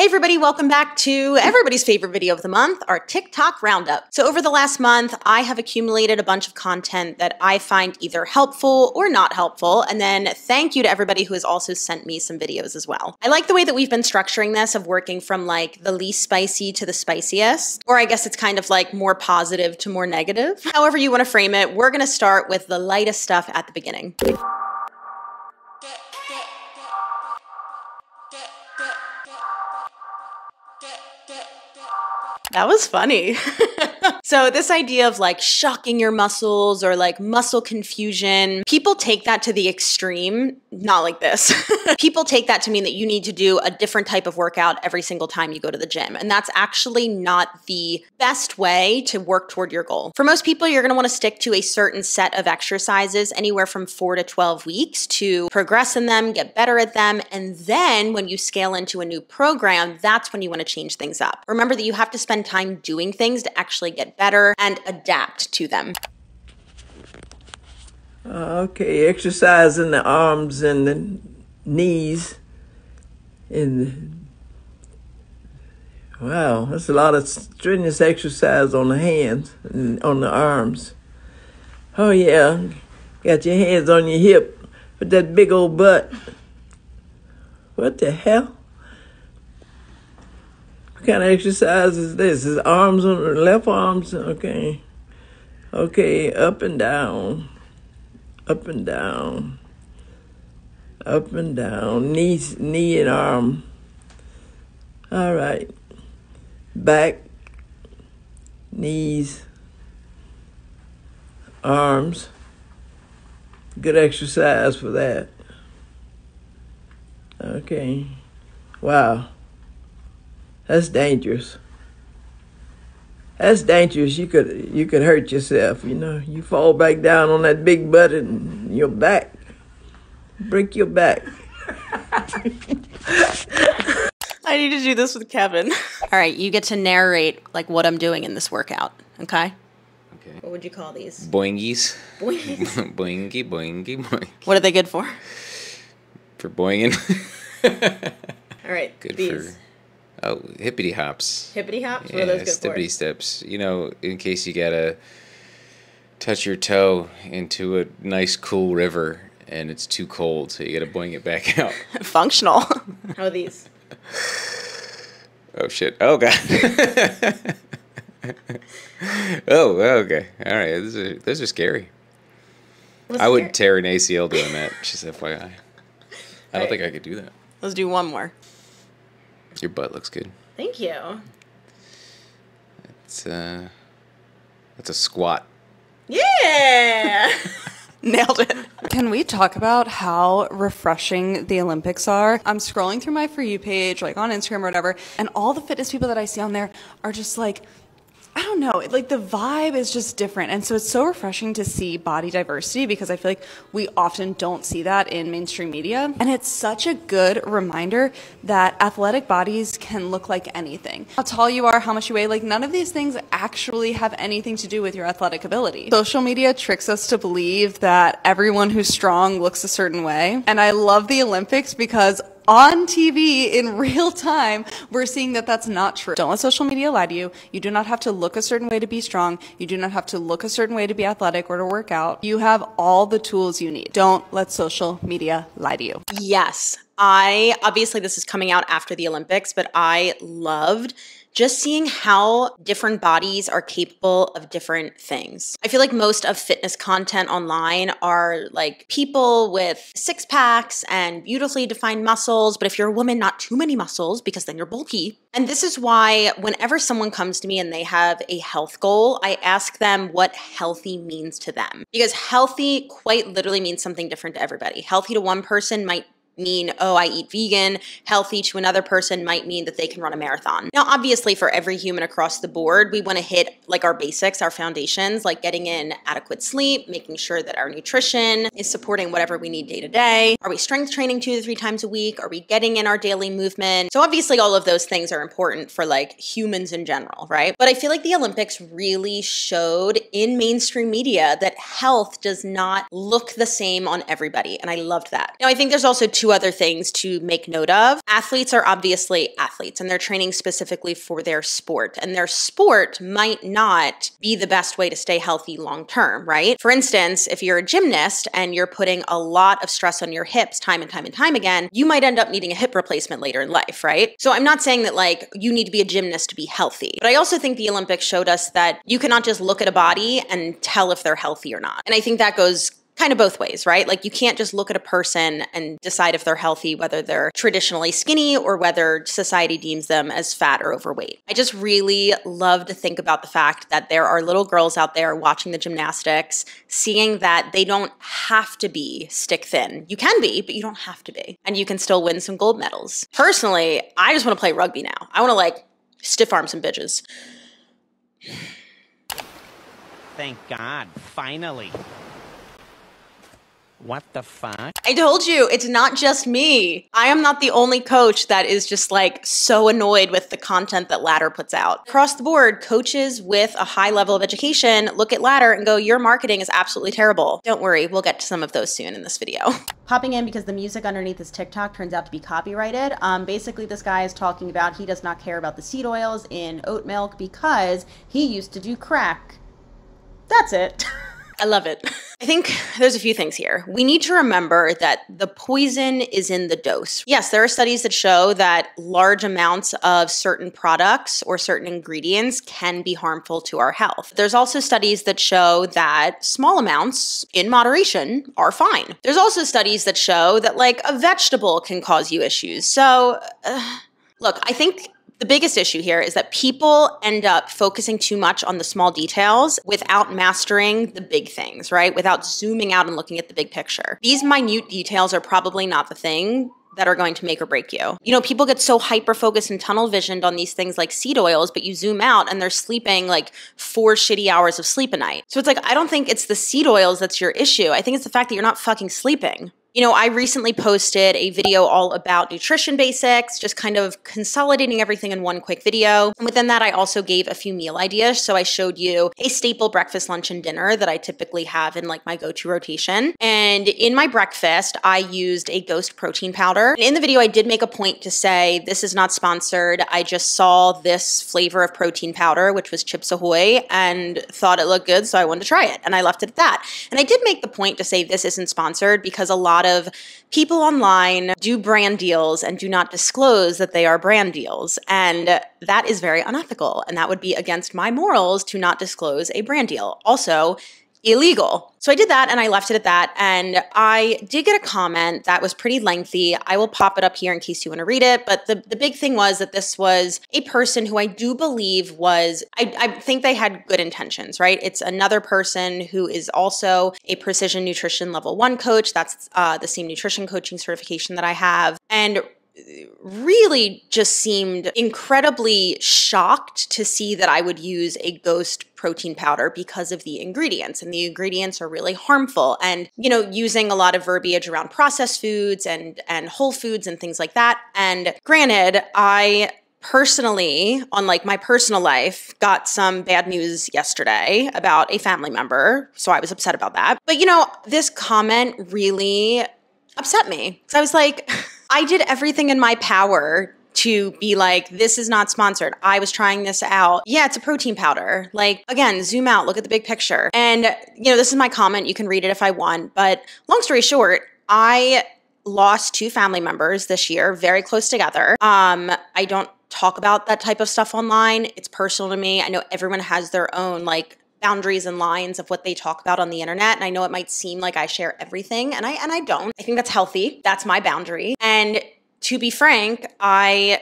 Hey everybody, welcome back to everybody's favorite video of the month, our TikTok roundup. So over the last month, I have accumulated a bunch of content that I find either helpful or not helpful, and then thank you to everybody who has also sent me some videos as well. I like the way that we've been structuring this of working from like the least spicy to the spiciest, or I guess it's kind of like more positive to more negative. However you want to frame it, we're gonna start with the lightest stuff at the beginning. That was funny. So this idea of like shocking your muscles or like muscle confusion, people take that to the extreme, not like this. People take that to mean that you need to do a different type of workout every single time you go to the gym. And that's actually not the best way to work toward your goal. For most people, you're gonna wanna stick to a certain set of exercises, anywhere from 4 to 12 weeks to progress in them, get better at them. And then when you scale into a new program, that's when you wanna change things up. Remember that you have to spend time doing things to actually get better and adapt to them. Okay, exercising the arms and the knees. Wow, that's a lot of strenuous exercise on the hands and on the arms. Oh yeah, got your hands on your hip with that big old butt. What the hell? What kind of exercise is this? His arms on the left arms? Okay. Okay, up and down. Up and down. Up and down. Knee and arm. All right. Back. Knees. Arms. Good exercise for that. Okay. Wow. That's dangerous. That's dangerous. You could hurt yourself, you know. You fall back down on that big butt and your back. Break your back. I need to do this with Kevin. All right, you get to narrate like what I'm doing in this workout, okay? Okay. What would you call these? Boingies. Boingies. Boingy, boingy, boing. What are they good for? For boinging. All right, Good these. for... Oh, hippity hops. Hippity hops? Yeah, What are those good steppity steps. You know, in case you gotta touch your toe into a nice cool river and it's too cold, so you gotta boing it back out. for? Functional. How are these? Oh shit! Oh god! Oh, okay. All right. Those are scary. What's I would scary? tear an ACL doing that. Just FYI. I don't think I could do that. Let's do one more. Your butt looks good. Thank you. It's that's a squat. Yeah! Nailed it. Can we talk about how refreshing the Olympics are? I'm scrolling through my For You page, like on Instagram or whatever, and all the fitness people that I see on there are just like, I don't know, like the vibe is just different. And so it's so refreshing to see body diversity because I feel like we often don't see that in mainstream media. And it's such a good reminder that athletic bodies can look like anything. How tall you are, how much you weigh, like none of these things actually have anything to do with your athletic ability. Social media tricks us to believe that everyone who's strong looks a certain way. And I love the Olympics because on TV in real time, we're seeing that that's not true. Don't let social media lie to you. You do not have to look a certain way to be strong. You do not have to look a certain way to be athletic or to work out. You have all the tools you need. Don't let social media lie to you. Yes. Obviously this is coming out after the Olympics, but I loved just seeing how different bodies are capable of different things. I feel like most of fitness content online are like people with six packs and beautifully defined muscles, but if you're a woman, not too many muscles because then you're bulky. And this is why whenever someone comes to me and they have a health goal, I ask them what healthy means to them. Because healthy quite literally means something different to everybody. Healthy to one person might mean, oh, I eat vegan. Healthy to another person might mean that they can run a marathon. Now, obviously, for every human across the board, we want to hit like our basics, our foundations, like getting in adequate sleep, making sure that our nutrition is supporting whatever we need day to day. Are we strength training 2 to 3 times a week? Are we getting in our daily movement? So obviously, all of those things are important for like humans in general, right? But I feel like the Olympics really showed in mainstream media that health does not look the same on everybody. And I loved that. Now, I think there's also two other things to make note of. Athletes are obviously athletes and they're training specifically for their sport, and their sport might not be the best way to stay healthy long term, right? For instance, if you're a gymnast and you're putting a lot of stress on your hips time and time and time again, you might end up needing a hip replacement later in life, right? So I'm not saying that like you need to be a gymnast to be healthy, but I also think the Olympics showed us that you cannot just look at a body and tell if they're healthy or not. And I think that goes kind of both ways, right? Like you can't just look at a person and decide if they're healthy, whether they're traditionally skinny or whether society deems them as fat or overweight. I just really love to think about the fact that there are little girls out there watching the gymnastics, seeing that they don't have to be stick thin. You can be, but you don't have to be. And you can still win some gold medals. Personally, I just want to play rugby now. I want to like stiff arm some bitches. Thank God, finally. What the fuck? I told you, it's not just me. I am not the only coach that is just like so annoyed with the content that Ladder puts out. Across the board, coaches with a high level of education look at Ladder and go, your marketing is absolutely terrible. Don't worry, we'll get to some of those soon in this video. Popping in because the music underneath this TikTok turns out to be copyrighted. Basically, this guy is talking about he does not care about the seed oils in oat milk because he used to do crack. That's it. I love it. I think there's a few things here. We need to remember that the poison is in the dose. Yes, there are studies that show that large amounts of certain products or certain ingredients can be harmful to our health. There's also studies that show that small amounts in moderation are fine. There's also studies that show that like a vegetable can cause you issues. So look, I think the biggest issue here is that people end up focusing too much on the small details without mastering the big things, right? Without zooming out and looking at the big picture. These minute details are probably not the thing that are going to make or break you. You know, people get so hyper-focused and tunnel-visioned on these things like seed oils, but you zoom out and they're sleeping like 4 shitty hours of sleep a night. So it's like, I don't think it's the seed oils that's your issue. I think it's the fact that you're not fucking sleeping. You know, I recently posted a video all about nutrition basics, just kind of consolidating everything in one quick video. And within that, I also gave a few meal ideas. So I showed you a staple breakfast, lunch, and dinner that I typically have in like my go-to rotation. And in my breakfast, I used a Ghost protein powder. And in the video, I did make a point to say, this is not sponsored. I just saw this flavor of protein powder, which was Chips Ahoy, and thought it looked good, so I wanted to try it. And I left it at that. And I did make the point to say this isn't sponsored because a lot of people online do brand deals and do not disclose that they are brand deals. And that is very unethical. And that would be against my morals to not disclose a brand deal. Also, illegal. So I did that and I left it at that. And I did get a comment that was pretty lengthy. I will pop it up here in case you want to read it. But the big thing was that this was a person who I do believe was, I think they had good intentions, right? It's another person who is also a precision nutrition level 1 coach. That's the same nutrition coaching certification that I have. And really just seemed incredibly shocked to see that I would use a Ghost protein powder because of the ingredients, and the ingredients are really harmful. And, you know, using a lot of verbiage around processed foods and whole foods and things like that. And granted, I personally, on like my personal life, got some bad news yesterday about a family member. So I was upset about that. But, you know, this comment really upset me. So I was like, I did everything in my power to be like, this is not sponsored. I was trying this out. Yeah, it's a protein powder. Like, again, zoom out, look at the big picture. And, you know, this is my comment. You can read it if I want. But long story short, I lost 2 family members this year, very close together. I don't talk about that type of stuff online. It's personal to me. I know everyone has their own, like, boundaries and lines of what they talk about on the internet. And I know it might seem like I share everything, and I don't. I think that's healthy. That's my boundary. And to be frank, I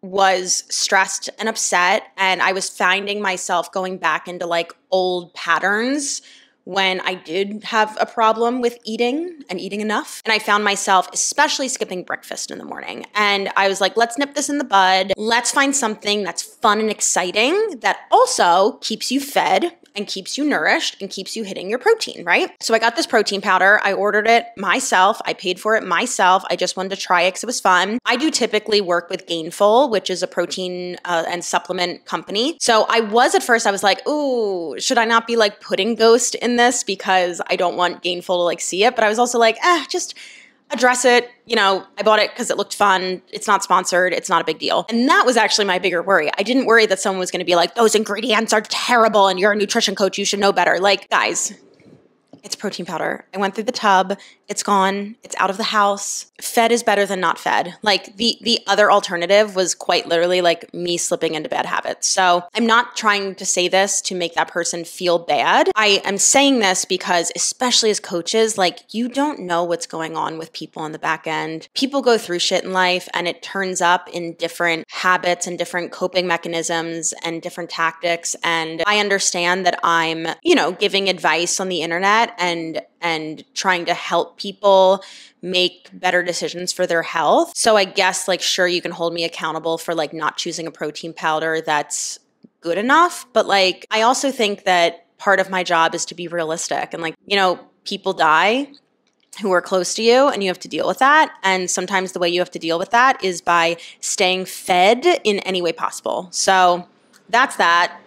was stressed and upset, and I was finding myself going back into like old patterns when I did have a problem with eating and eating enough. And I found myself especially skipping breakfast in the morning. And I was like, let's nip this in the bud. Let's find something that's fun and exciting that also keeps you fed and keeps you nourished and keeps you hitting your protein, right? So I got this protein powder. I ordered it myself. I paid for it myself. I just wanted to try it because it was fun. I do typically work with Gainful, which is a protein and supplement company. So I was at first, I was like, ooh, should I not be like putting Ghost in this because I don't want Gainful to like see it? But I was also like, just address it. You know, I bought it because it looked fun. It's not sponsored. It's not a big deal. And that was actually my bigger worry. I didn't worry that someone was going to be like, those ingredients are terrible and you're a nutrition coach. You should know better. Like, guys, it's protein powder. I went through the tub. It's gone. It's out of the house. Fed is better than not fed. Like the other alternative was quite literally like me slipping into bad habits. So I'm not trying to say this to make that person feel bad. I am saying this because especially as coaches, like you don't know what's going on with people on the back end. People go through shit in life and it turns up in different habits and different coping mechanisms and different tactics. And I understand that I'm, you know, giving advice on the internet and trying to help people make better decisions for their health. So I guess like, sure, you can hold me accountable for like not choosing a protein powder that's good enough. But like, I also think that part of my job is to be realistic and like, you know, people die who are close to you and you have to deal with that. And sometimes the way you have to deal with that is by staying fed in any way possible. So that's that.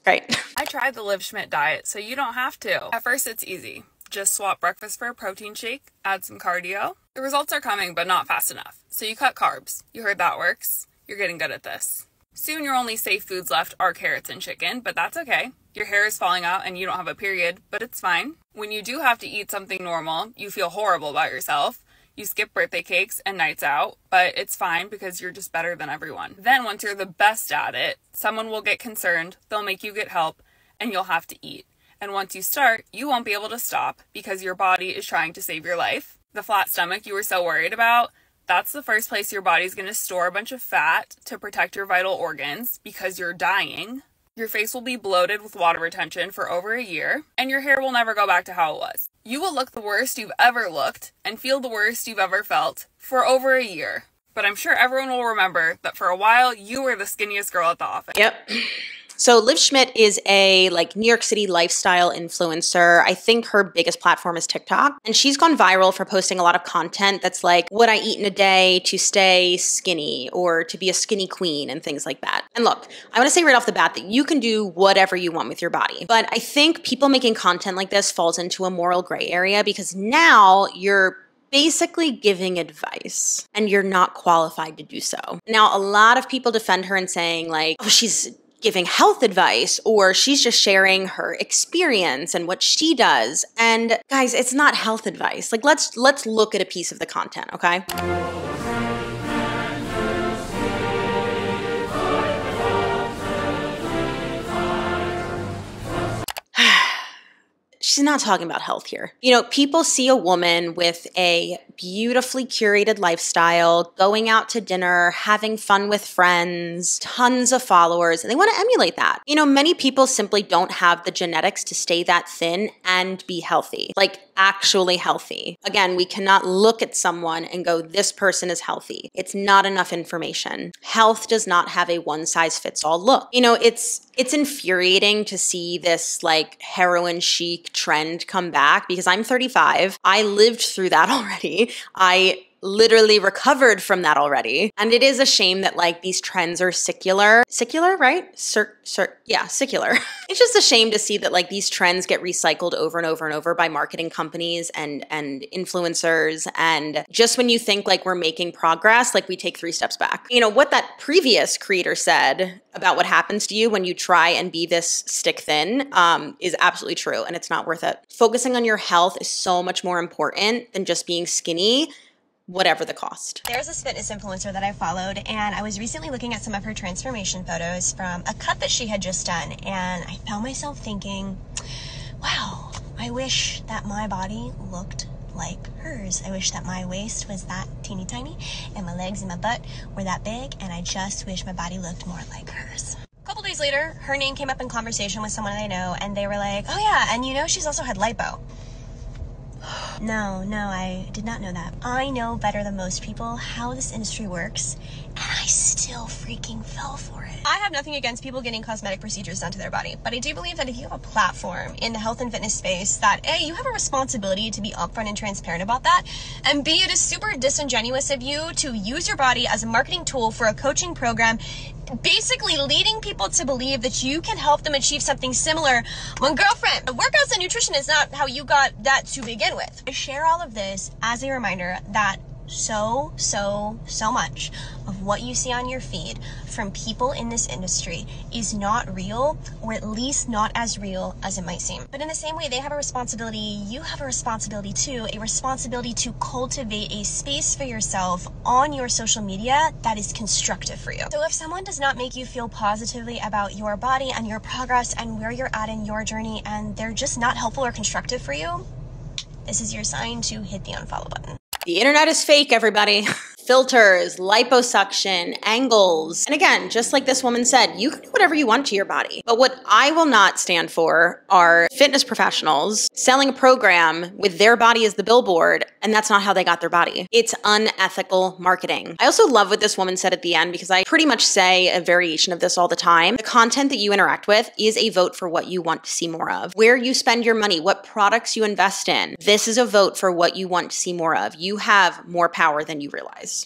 Great. I tried the Liv Schmidt diet, so you don't have to. At first, it's easy. Just swap breakfast for a protein shake, add some cardio. The results are coming, but not fast enough. So you cut carbs. You heard that works. You're getting good at this. Soon your only safe foods left are carrots and chicken, but that's okay. Your hair is falling out and you don't have a period, but it's fine. When you do have to eat something normal, you feel horrible about yourself. You skip birthday cakes and nights out, but it's fine because you're just better than everyone. Then once you're the best at it, someone will get concerned, they'll make you get help, and you'll have to eat. And once you start, you won't be able to stop because your body is trying to save your life. The flat stomach you were so worried about, that's the first place your body's going to store a bunch of fat to protect your vital organs because you're dying. Your face will be bloated with water retention for over a year, and your hair will never go back to how it was. You will look the worst you've ever looked and feel the worst you've ever felt for over a year. But I'm sure everyone will remember that for a while, you were the skinniest girl at the office. Yep. So Liv Schmidt is a like New York City lifestyle influencer. I think her biggest platform is TikTok. And she's gone viral for posting a lot of content that's like what I eat in a day to stay skinny or to be a skinny queen and things like that. And look, I want to say right off the bat that you can do whatever you want with your body. But I think people making content like this falls into a moral gray area because now you're basically giving advice and you're not qualified to do so. Now, a lot of people defend her and saying like, oh, she's giving health advice or she's just sharing her experience and what she does. And guys, it's not health advice. Like let's look at a piece of the content, okay? She's not talking about health here. You know, people see a woman with a beautifully curated lifestyle, going out to dinner, having fun with friends, tons of followers, and they want to emulate that. You know, many people simply don't have the genetics to stay that thin and be healthy, like actually healthy. Again, we cannot look at someone and go, this person is healthy. It's not enough information. Health does not have a one-size-fits-all look. You know, it's infuriating to see this like heroin chic trend come back because I'm 35. I lived through that already. I literally recovered from that already. And it is a shame that like these trends are secular, right? Yeah, secular. It's just a shame to see that like these trends get recycled over and over and over by marketing companies and influencers. And just when you think like we're making progress, like we take 3 steps back. You know, what that previous creator said about what happens to you when you try and be this stick thin is absolutely true. And it's not worth it. Focusing on your health is so much more important than just being skinny, whatever the cost. There's this fitness influencer that I followed, and I was recently looking at some of her transformation photos from a cut that she had just done, and I found myself thinking, wow, I wish that my body looked like hers. I wish that my waist was that teeny tiny, and my legs and my butt were that big, and I just wish my body looked more like hers. A couple days later, her name came up in conversation with someone I know, and they were like, oh yeah, and you know she's also had lipo. No, I did not know that. I know better than most people how this industry works, and I still freaking fell for it. I have nothing against people getting cosmetic procedures done to their body, but I do believe that if you have a platform in the health and fitness space, that A, you have a responsibility to be upfront and transparent about that, and B, it is super disingenuous of you to use your body as a marketing tool for a coaching program basically leading people to believe that you can help them achieve something similar when, girlfriend, workouts and nutrition is not how you got that to begin with. I share all of this as a reminder that so much of what you see on your feed from people in this industry is not real, or at least not as real as it might seem. But in the same way they have a responsibility, you have a responsibility too, a responsibility to cultivate a space for yourself on your social media that is constructive for you. So if someone does not make you feel positively about your body and your progress and where you're at in your journey, and they're just not helpful or constructive for you, this is your sign to hit the unfollow button. The internet is fake, everybody. Filters, liposuction, angles. And again, just like this woman said, you can do whatever you want to your body. But what I will not stand for are fitness professionals selling a program with their body as the billboard, and that's not how they got their body. It's unethical marketing. I also love what this woman said at the end, because I pretty much say a variation of this all the time. The content that you interact with is a vote for what you want to see more of. Where you spend your money, what products you invest in. This is a vote for what you want to see more of. You have more power than you realize. I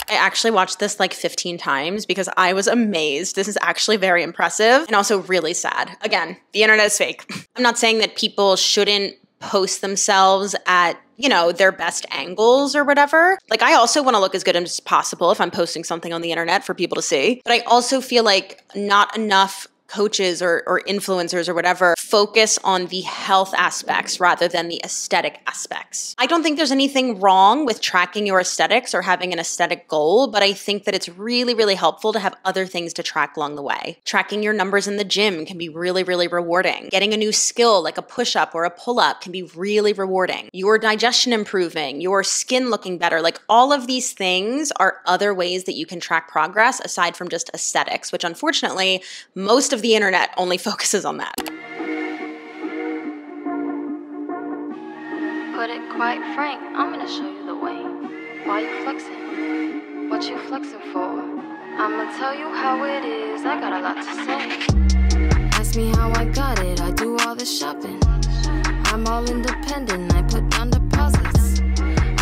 actually watched this like 15 times because I was amazed. This is actually very impressive and also really sad. Again, the internet is fake. I'm not saying that people shouldn't post themselves at, you know, their best angles or whatever. Like, I also want to look as good as possible if I'm posting something on the internet for people to see. But I also feel like not enough coaches or influencers or whatever focus on the health aspects rather than the aesthetic aspects. I don't think there's anything wrong with tracking your aesthetics or having an aesthetic goal, but I think that it's really, really helpful to have other things to track along the way. Tracking your numbers in the gym can be really, really rewarding. Getting a new skill like a push-up or a pull-up can be really rewarding. Your digestion improving, your skin looking better, like all of these things are other ways that you can track progress aside from just aesthetics, which unfortunately, most of the internet only focuses on that. Put it quite frank, I'm gonna show you the way. Why you flexing? What you flexing for? I'ma tell you how it is, I got a lot to say. Ask me how I got it, I do all the shopping. I'm all independent, I put down deposits.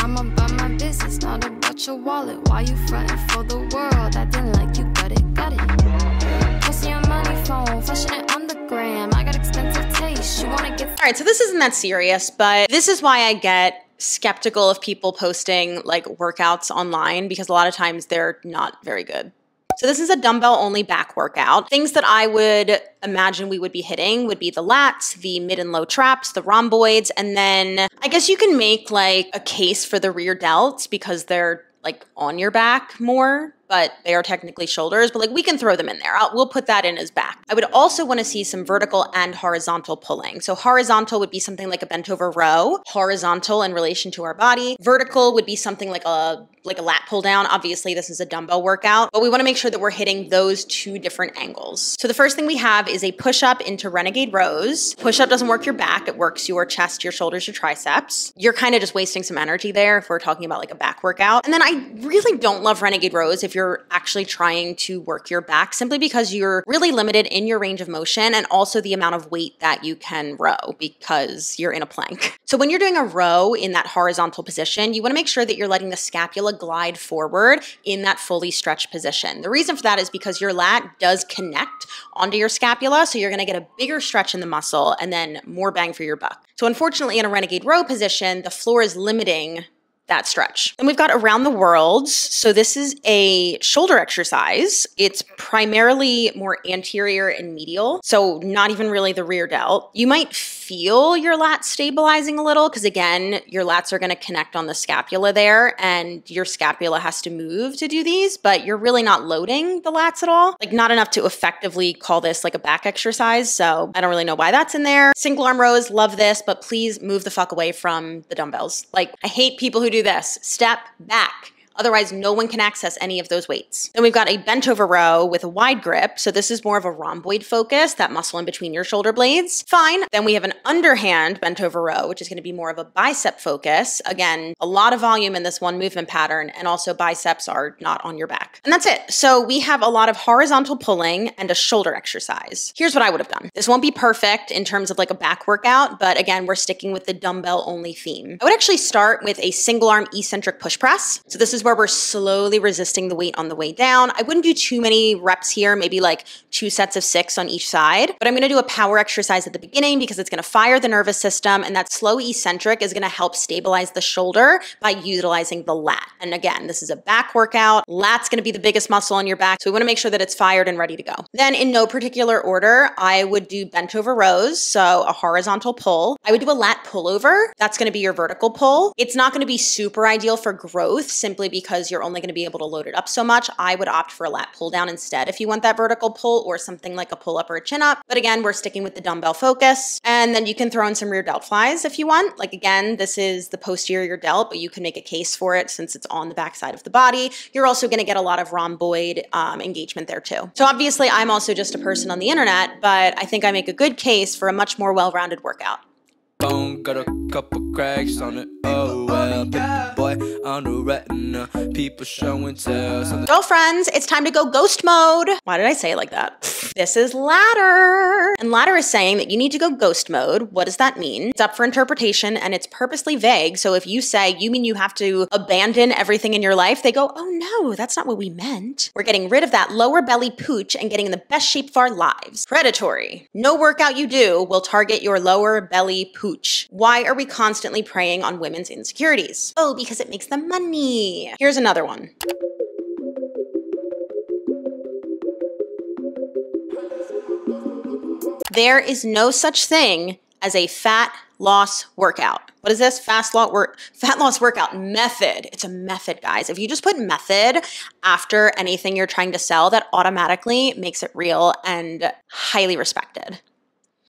I'm about my business, not about your wallet. Why you frontin' for the world? I didn't like you, got it. Posting your money phone, flashing it on the gram. I got expensive taste, you wanna get... All right, so this isn't that serious, but this is why I get skeptical of people posting like workouts online, because a lot of times they're not very good. So this is a dumbbell only back workout. Things that I would imagine we would be hitting would be the lats, the mid and low traps, the rhomboids, and then I guess you can make like a case for the rear delts because they're like on your back more, but they are technically shoulders, but like we can throw them in there. We'll put that in as back. I would also want to see some vertical and horizontal pulling. So horizontal would be something like a bent over row, horizontal in relation to our body. Vertical would be something like a lat pull down. Obviously this is a dumbbell workout, but we want to make sure that we're hitting those two different angles. So the first thing we have is a push up into renegade rows. Push up doesn't work your back, it works your chest, your shoulders, your triceps. You're kind of just wasting some energy there if we're talking about like a back workout. And then I really don't love renegade rows if you're actually trying to work your back, simply because you're really limited in your range of motion and also the amount of weight that you can row because you're in a plank. So when you're doing a row in that horizontal position, you want to make sure that you're letting the scapula glide forward in that fully stretched position. The reason for that is because your lat does connect onto your scapula, so you're going to get a bigger stretch in the muscle and then more bang for your buck. So unfortunately in a renegade row position, the floor is limiting that stretch. And we've got around the worlds. So this is a shoulder exercise. It's primarily more anterior and medial, so not even really the rear delt. You might feel your lats stabilizing a little because again, your lats are going to connect on the scapula there and your scapula has to move to do these, but you're really not loading the lats at all. Like not enough to effectively call this like a back exercise. So I don't really know why that's in there. Single arm rows, love this, but please move the fuck away from the dumbbells. Like I hate people who do this. Step back. Otherwise, no one can access any of those weights. Then we've got a bent over row with a wide grip. So this is more of a rhomboid focus, that muscle in between your shoulder blades. Fine. Then we have an underhand bent over row, which is going to be more of a bicep focus. Again, a lot of volume in this one movement pattern, and also biceps are not on your back. And that's it. So we have a lot of horizontal pulling and a shoulder exercise. Here's what I would have done. This won't be perfect in terms of like a back workout, but again, we're sticking with the dumbbell only theme. I would actually start with a single arm eccentric push press. So this is where we're slowly resisting the weight on the way down. I wouldn't do too many reps here, maybe like 2 sets of 6 on each side, but I'm going to do a power exercise at the beginning because it's going to fire the nervous system, and that slow eccentric is going to help stabilize the shoulder by utilizing the lat. And again, this is a back workout. Lat's going to be the biggest muscle on your back, so we want to make sure that it's fired and ready to go. Then in no particular order, I would do bent over rows, so a horizontal pull. I would do a lat pullover. That's going to be your vertical pull. It's not going to be super ideal for growth simply because you're only going to be able to load it up so much. I would opt for a lat pull down instead if you want that vertical pull, or something like a pull up or a chin up. But again, we're sticking with the dumbbell focus. And then you can throw in some rear delt flies if you want. Like again, this is the posterior delt, but you can make a case for it since it's on the back side of the body. You're also going to get a lot of rhomboid engagement there too. So obviously I'm also just a person on the internet, but I think I make a good case for a much more well-rounded workout. Bone got a couple cracks on it. Oh well, put boy on the retina. People showing tells. Girlfriends, it's time to go ghost mode. Why did I say it like that? This is ladder. And ladder is saying that you need to go ghost mode. What does that mean? It's up for interpretation and it's purposely vague. So if you say, you mean you have to abandon everything in your life? They go, oh no, that's not what we meant. We're getting rid of that lower belly pooch and getting in the best shape of our lives. Predatory. No workout you do will target your lower belly pooch. Why are we constantly preying on women's insecurities? Oh, because it makes them money. Here's another one. There is no such thing as a fat loss workout. What is this? Fat loss workout method. It's a method, guys. If you just put method after anything you're trying to sell, that automatically makes it real and highly respected.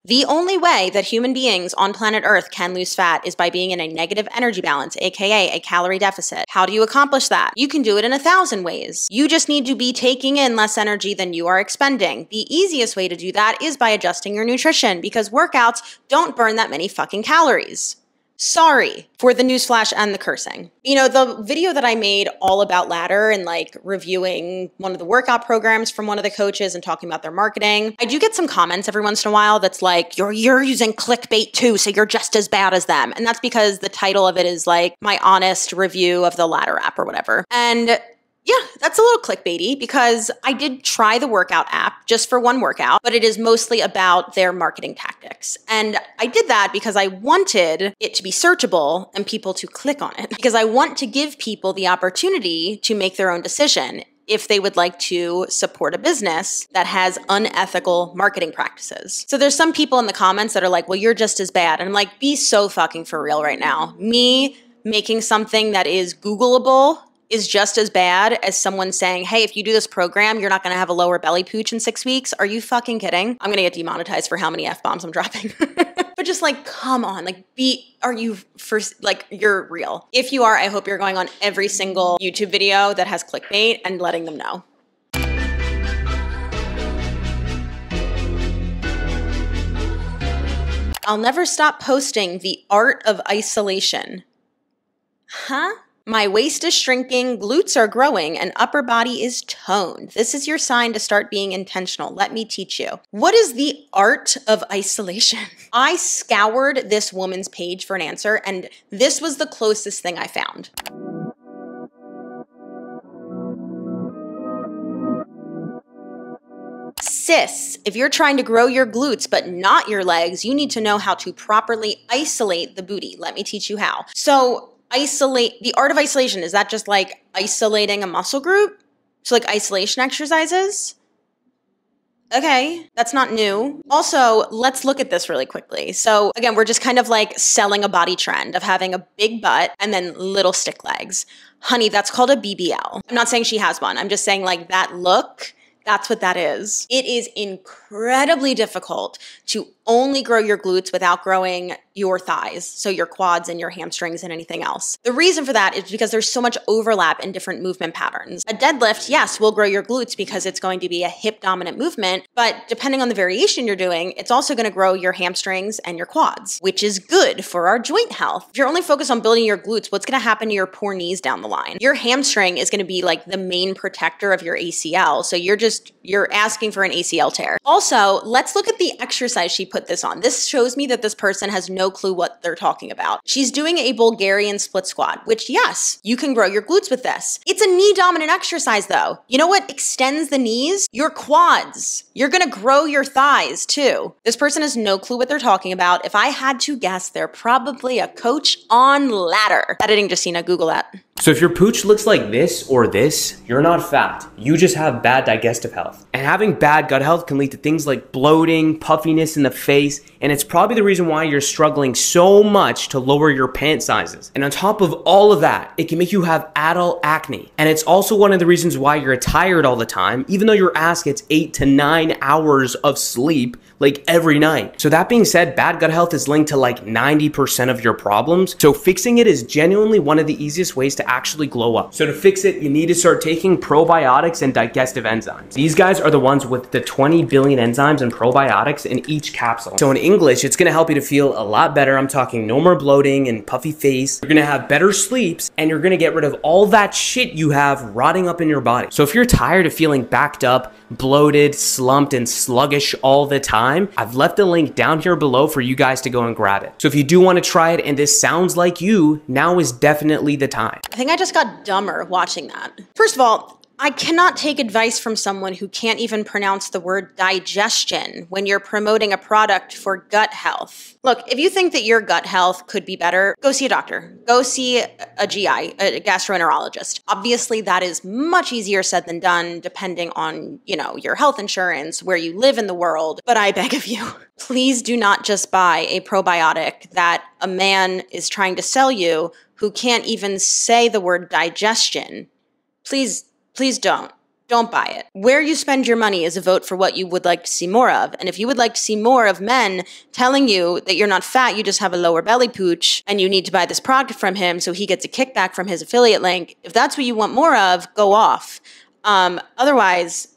The only way that human beings on planet Earth can lose fat is by being in a negative energy balance, aka a calorie deficit. How do you accomplish that? You can do it in 1,000 ways. You just need to be taking in less energy than you are expending. The easiest way to do that is by adjusting your nutrition, because workouts don't burn that many fucking calories. Sorry for the newsflash and the cursing. You know, the video that I made all about ladder and like reviewing one of the workout programs from one of the coaches and talking about their marketing, I do get some comments every once in a while that's like, you're using clickbait too, so you're just as bad as them. And that's because the title of it is like my honest review of the ladder app or whatever. And yeah, that's a little clickbaity because I did try the workout app just for one workout, but it is mostly about their marketing tactics. And I did that because I wanted it to be searchable and people to click on it, because I want to give people the opportunity to make their own decision if they would like to support a business that has unethical marketing practices. So there's some people in the comments that are like, well, you're just as bad. And I'm like, be so fucking for real right now. Me making something that is Googleable is just as bad as someone saying, hey, if you do this program, you're not gonna have a lower belly pooch in 6 weeks. Are you fucking kidding? I'm gonna get demonetized for how many F-bombs I'm dropping. But just like, come on, like you're real. If you are, I hope you're going on every single YouTube video that has clickbait and letting them know. I'll never stop posting the art of isolation. Huh? My waist is shrinking, glutes are growing, and upper body is toned. This is your sign to start being intentional. Let me teach you. What is the art of isolation? I scoured this woman's page for an answer, and this was the closest thing I found. Sis, if you're trying to grow your glutes but not your legs, you need to know how to properly isolate the booty. Let me teach you how. So, the art of isolation, is that just like isolating a muscle group? So like isolation exercises? Okay, that's not new. Also, let's look at this really quickly. So again, we're just kind of like selling a body trend of having a big butt and then little stick legs. Honey, that's called a BBL. I'm not saying she has one. I'm just saying like that look, that's what that is. It is incredibly difficult to only grow your glutes without growing your thighs, so your quads and your hamstrings and anything else. The reason for that is because there's so much overlap in different movement patterns. A deadlift, yes, will grow your glutes because it's going to be a hip dominant movement, but depending on the variation you're doing, it's also going to grow your hamstrings and your quads, which is good for our joint health. If you're only focused on building your glutes, what's going to happen to your poor knees down the line? Your hamstring is going to be like the main protector of your ACL, so you're asking for an ACL tear. Also, let's look at the exercise she put this on. This shows me that this person has no clue what they're talking about. She's doing a Bulgarian split squat, which yes, you can grow your glutes with this. It's a knee dominant exercise though. You know what extends the knees? Your quads. You're gonna grow your thighs too. This person has no clue what they're talking about. If I had to guess, they're probably a coach on ladder. Editing Justina, Google that. So if your pooch looks like this or this, you're not fat. You just have bad digestive health. And having bad gut health can lead to things like bloating, puffiness in the face, and it's probably the reason why you're struggling so much to lower your pant sizes. And on top of all of that, it can make you have adult acne. And it's also one of the reasons why you're tired all the time, even though your ass gets 8 to 9 hours of sleep like every night. So that being said, bad gut health is linked to like 90% of your problems. So fixing it is genuinely one of the easiest ways to actually glow up. So to fix it, you need to start taking probiotics and digestive enzymes. These guys are the ones with the 20 billion enzymes and probiotics in each capsule. So in English, it's gonna help you to feel a lot better. I'm talking no more bloating and puffy face. You're gonna have better sleeps, and you're gonna get rid of all that shit you have rotting up in your body. So if you're tired of feeling backed up, bloated, slumped, and sluggish all the time, I've left a link down here below for you guys to go and grab it. So if you do want to try it and this sounds like you, now is definitely the time. I think I just got dumber watching that. First of all, I cannot take advice from someone who can't even pronounce the word digestion when you're promoting a product for gut health. Look, if you think that your gut health could be better, go see a doctor. Go see a GI, a gastroenterologist. Obviously, that is much easier said than done depending on, your health insurance, where you live in the world. But I beg of you, please do not just buy a probiotic that a man is trying to sell you who can't even say the word digestion. Please don't. Don't buy it. Where you spend your money is a vote for what you would like to see more of. And if you would like to see more of men telling you that you're not fat, you just have a lower belly pooch, and you need to buy this product from him so he gets a kickback from his affiliate link, if that's what you want more of, go off. Otherwise,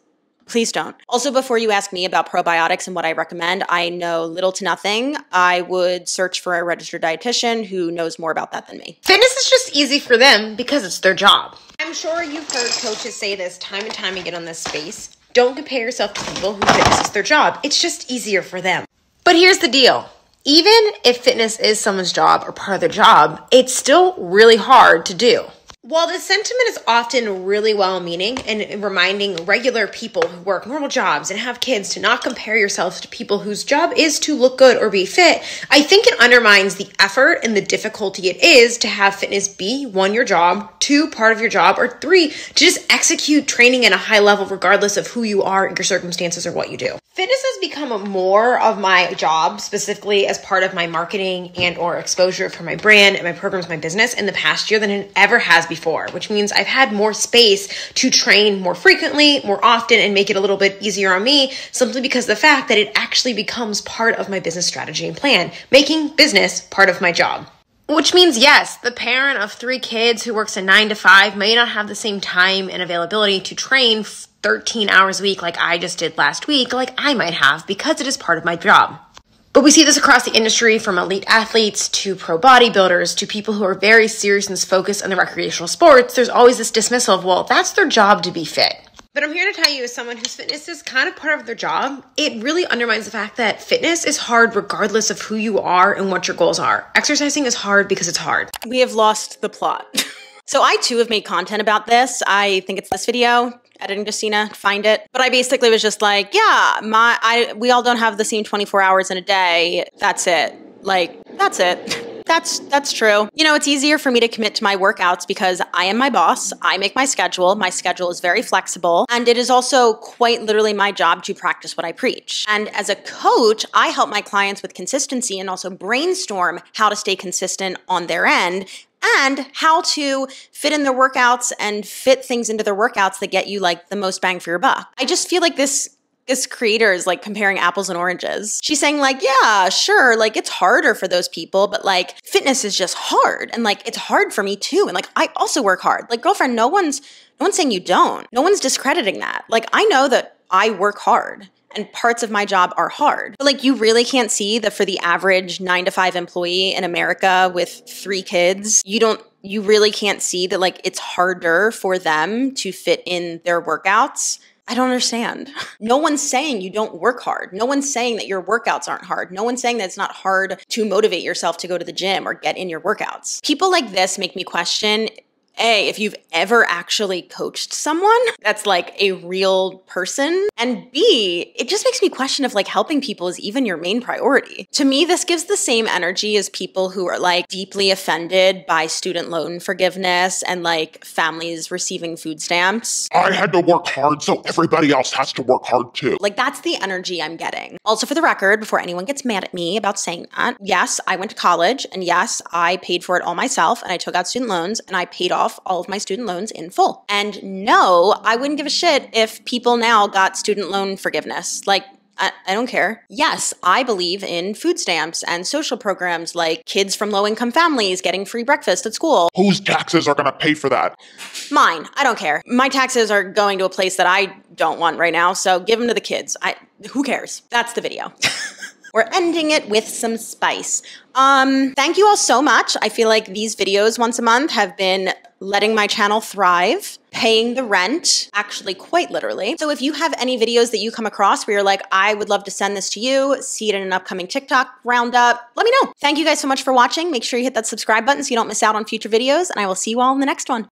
please don't. Also, before you ask me about probiotics and what I recommend, I know little to nothing. I would search for a registered dietitian who knows more about that than me. Fitness is just easy for them because it's their job. I'm sure you've heard coaches say this time and time again on this space. Don't compare yourself to people who fitness is their job. It's just easier for them. But here's the deal. Even if fitness is someone's job or part of their job, it's still really hard to do. While this sentiment is often really well-meaning and reminding regular people who work normal jobs and have kids to not compare yourselves to people whose job is to look good or be fit, I think it undermines the effort and the difficulty it is to have fitness be, 1, your job, 2, part of your job, or 3, to just execute training at a high level regardless of who you are, your circumstances, or what you do. Fitness has become more of my job, specifically as part of my marketing and or exposure for my brand and my programs, my business in the past year than it ever has before, which means I've had more space to train more frequently, more often, and make it a little bit easier on me, simply because of the fact that it actually becomes part of my business strategy and plan, making business part of my job. Which means, yes, the parent of 3 kids who works a 9 to 5 may not have the same time and availability to train 13 hours a week like I just did last week, like I might have, because it is part of my job. But we see this across the industry, from elite athletes to pro bodybuilders to people who are very serious and focused on the recreational sports. There's always this dismissal of, well, that's their job to be fit. But I'm here to tell you, as someone whose fitness is kind of part of their job, it really undermines the fact that fitness is hard regardless of who you are and what your goals are. Exercising is hard because it's hard. We have lost the plot. So I too have made content about this. I think it's this video. Editing Justina, find it. But I basically was just like, yeah, we all don't have the same 24 hours in a day. That's it. That's it. That's true. It's easier for me to commit to my workouts because I am my boss. I make my schedule. My schedule is very flexible. And it is also quite literally my job to practice what I preach. And as a coach, I help my clients with consistency and also brainstorm how to stay consistent on their end, and how to fit in their workouts and fit things into their workouts that get you the most bang for your buck. I just feel like this creators like comparing apples and oranges. She's saying like, yeah, sure, like it's harder for those people, but like fitness is just hard. And like it's hard for me too. And like I also work hard. Like girlfriend, no one's saying you don't. No one's discrediting that. Like I know that I work hard and parts of my job are hard. But like you really can't see that for the average 9-to-5 employee in America with 3 kids, you really can't see that like it's harder for them to fit in their workouts. I don't understand. No one's saying you don't work hard. No one's saying that your workouts aren't hard. No one's saying that it's not hard to motivate yourself to go to the gym or get in your workouts. People like this make me question, A, if you've ever actually coached someone that's like a real person, and B, it just makes me question if like helping people is even your main priority. To me, this gives the same energy as people who are like deeply offended by student loan forgiveness and like families receiving food stamps. I had to work hard, so everybody else has to work hard too. Like that's the energy I'm getting. Also, for the record, before anyone gets mad at me about saying that, yes, I went to college, and yes, I paid for it all myself, and I took out student loans, and I paid off all of my student loans in full. And no, I wouldn't give a shit if people now got student loan forgiveness. Like, I don't care. Yes, I believe in food stamps and social programs like kids from low-income families getting free breakfast at school. Whose taxes are going to pay for that? Mine. I don't care. My taxes are going to a place that I don't want right now, so give them to the kids. Who cares? That's the video. We're ending it with some spice. Thank you all so much. I feel like these videos once a month have been letting my channel thrive, paying the rent, actually quite literally. So if you have any videos that you come across where you're like, I would love to send this to you, see it in an upcoming TikTok roundup, let me know. Thank you guys so much for watching. Make sure you hit that subscribe button so you don't miss out on future videos, and I will see you all in the next one.